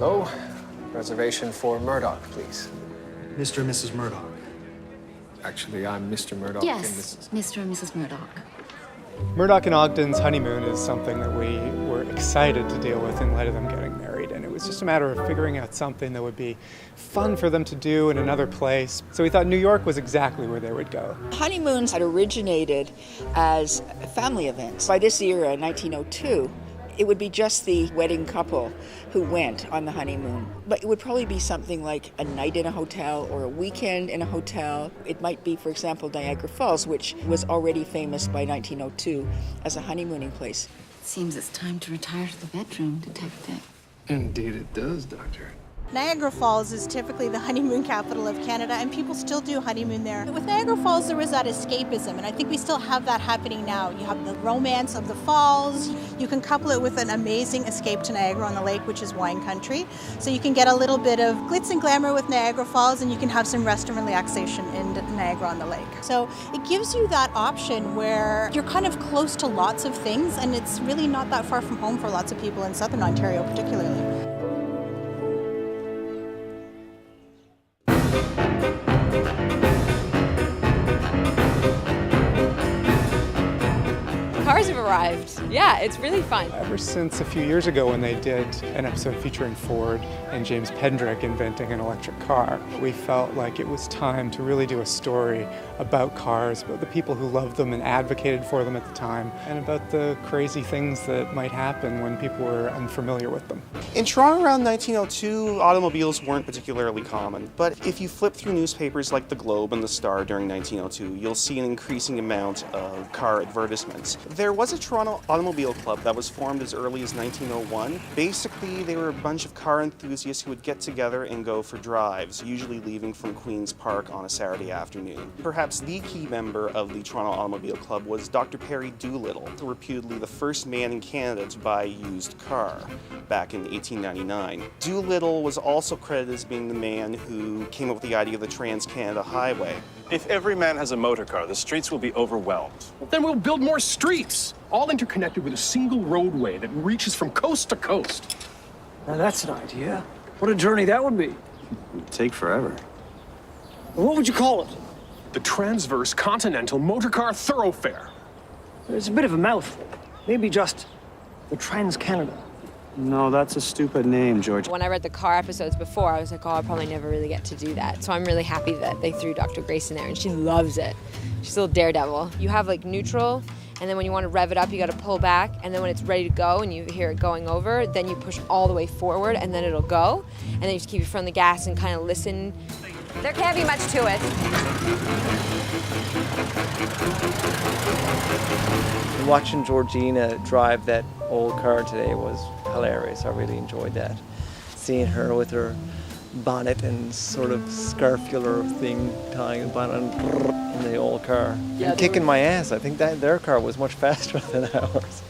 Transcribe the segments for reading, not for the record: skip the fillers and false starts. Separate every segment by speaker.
Speaker 1: Hello. Reservation for Murdoch, please.
Speaker 2: Mr. and Mrs. Murdoch.
Speaker 1: Actually, I'm Mr. Murdoch and
Speaker 3: Yes, Mr. and Mrs. Murdoch.
Speaker 4: Murdoch and Ogden's honeymoon is something that we were excited to deal with in light of them getting married, and it was just a matter of figuring out something that would be fun for them to do in another place. So we thought New York was exactly where they would go.
Speaker 5: Honeymoons had originated as family events. By this era, 1902, it would be just the wedding couple who went on the honeymoon. But it would probably be something like a night in a hotel or a weekend in a hotel. It might be, for example, Niagara Falls, which was already famous by 1902 as a honeymooning place.
Speaker 3: It seems it's time to retire to the bedroom, Detective.
Speaker 1: Indeed it does, Doctor.
Speaker 6: Niagara Falls is typically the honeymoon capital of Canada, and people still do honeymoon there. With Niagara Falls, there was that escapism, and I think we still have that happening now. You have the romance of the falls. You can couple it with an amazing escape to Niagara-on-the-Lake, which is wine country. So you can get a little bit of glitz and glamour with Niagara Falls, and you can have some rest and relaxation in Niagara-on-the-Lake. So it gives you that option where you're kind of close to lots of things, and it's really not that far from home for lots of people in Southern Ontario particularly.
Speaker 7: Cars have arrived. Yeah, it's really fun.
Speaker 4: Ever since a few years ago when they did an episode featuring Ford and James Pendrick inventing an electric car, we felt like it was time to really do a story about cars, about the people who loved them and advocated for them at the time, and about the crazy things that might happen when people were unfamiliar with them.
Speaker 8: In Toronto around 1902, automobiles weren't particularly common, but if you flip through newspapers like The Globe and The Star during 1902, you'll see an increasing amount of car advertisements. There was a Toronto Automobile Club that was formed as early as 1901. Basically, they were a bunch of car enthusiasts who would get together and go for drives, usually leaving from Queen's Park on a Saturday afternoon. Perhaps the key member of the Toronto Automobile Club was Dr. Perry Doolittle, reputedly the first man in Canada to buy a used car back in 1899. Doolittle was also credited as being the man who came up with the idea of the Trans-Canada Highway.
Speaker 9: If every man has a motor car, the streets will be overwhelmed.
Speaker 10: Then we'll build more streets, all interconnected with a single roadway that reaches from coast to coast.
Speaker 11: Now that's an idea. What a journey that would be.
Speaker 9: It'd take forever.
Speaker 11: What would you call it?
Speaker 10: The Transverse Continental Motorcar Thoroughfare.
Speaker 11: It's a bit of a mouthful. Maybe just the Trans-Canada.
Speaker 9: No, that's a stupid name, George.
Speaker 7: When I read the car episodes before, I was like, oh, I'll probably never really get to do that. So I'm really happy that they threw Dr. Grace in there, and she loves it. She's a little daredevil. You have like neutral, and then when you want to rev it up, you got to pull back, and then when it's ready to go and you hear it going over, then you push all the way forward, and then it'll go, and then you just keep your foot on the gas and kind of listen. There can't be much to it.
Speaker 12: Watching Georgina drive that old car today was hilarious. I really enjoyed that. Seeing her with her bonnet and sort of scarfular thing tying the bonnet in the old car. Yeah, and kicking my ass. I think that their car was much faster than ours.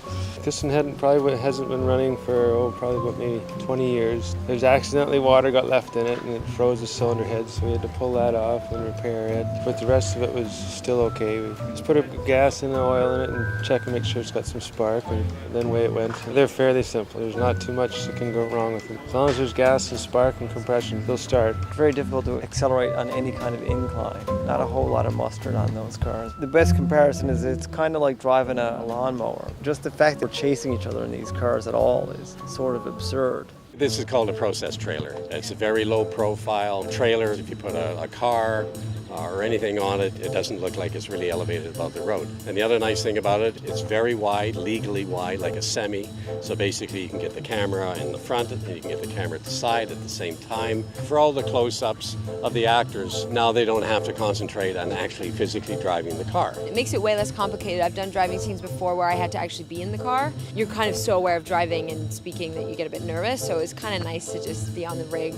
Speaker 1: This one hasn't been running for probably about maybe 20 years. There's accidentally water got left in it and it froze the cylinder head, so we had to pull that off and repair it. But the rest of it was still okay. We just put a gas and oil in it and check and make sure it's got some spark, and then away it went. They're fairly simple. There's not too much that can go wrong with them. As long as there's gas and spark and compression, they'll start.
Speaker 12: Very difficult to accelerate on any kind of incline. Not a whole lot of mustard on those cars. The best comparison is it's kind of like driving a lawnmower. Just the fact that chasing each other in these cars at all is sort of absurd.
Speaker 13: This is called a process trailer. It's a very low profile trailer. If you put a car or anything on it, it doesn't look like it's really elevated above the road. And the other nice thing about it, it's very wide, legally wide, like a semi. So basically you can get the camera in the front and you can get the camera at the side at the same time. For all the close-ups of the actors, now they don't have to concentrate on actually physically driving the car.
Speaker 7: It makes it way less complicated. I've done driving scenes before where I had to actually be in the car. You're kind of so aware of driving and speaking that you get a bit nervous, so it's kind of nice to just be on the rig.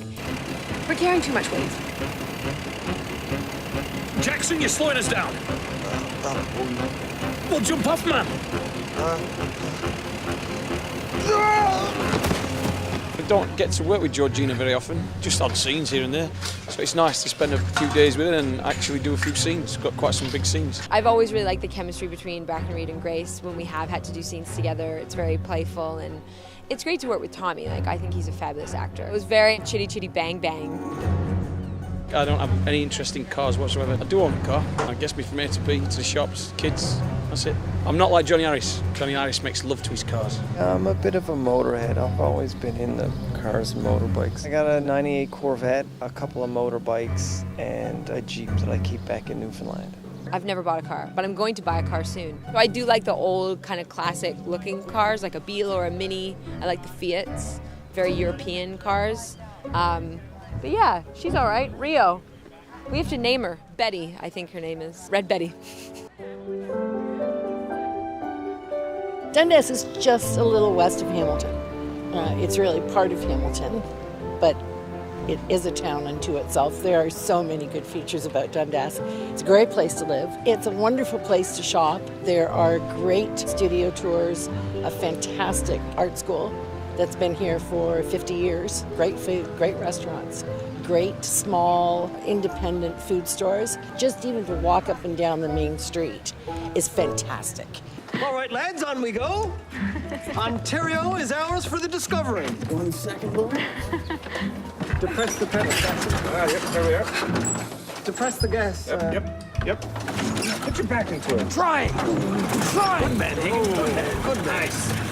Speaker 7: We're carrying too much weight.
Speaker 10: Jackson, you're slowing us down. Well, jump off, man.
Speaker 14: I don't get to work with Georgina very often, just odd scenes here and there. So it's nice to spend a few days with her and actually do a few scenes. Got quite some big scenes.
Speaker 7: I've always really liked the chemistry between Breckenridge and Grace when we have had to do scenes together. It's very playful and It's great to work with Tommy. Like, I think he's a fabulous actor. It was very chitty chitty bang bang.
Speaker 14: I don't have any interest in cars whatsoever. I do own a car. It gets me from A to B, to the shops, kids. That's it. I'm not like Johnny Harris. Johnny Harris makes love to his cars.
Speaker 12: I'm a bit of a motorhead. I've always been into cars and motorbikes. I got a 98 Corvette, a couple of motorbikes, and a Jeep that I keep back in Newfoundland.
Speaker 7: I've never bought a car, but I'm going to buy a car soon. So I do like the old kind of classic looking cars, like a Beetle or a Mini. I like the Fiats, very European cars. But yeah, she's all right. Rio. We have to name her. Betty, I think her name is. Red Betty.
Speaker 15: Dundas is just a little west of Hamilton. It's really part of Hamilton, but it is a town unto itself. There are so many good features about Dundas. It's a great place to live. It's a wonderful place to shop. There are great studio tours, a fantastic art school that's been here for 50 years. Great food, great restaurants, great small independent food stores. Just even to walk up and down the main street is fantastic.
Speaker 11: All right, lads, on we go. Ontario is ours for the discovering. 1 second, Louis. Depress the pedal.
Speaker 10: Yep, there we are.
Speaker 11: Depress the gas.
Speaker 10: Yep. Put your back into it.
Speaker 11: Try. Good man, Higgins. Good man. Nice.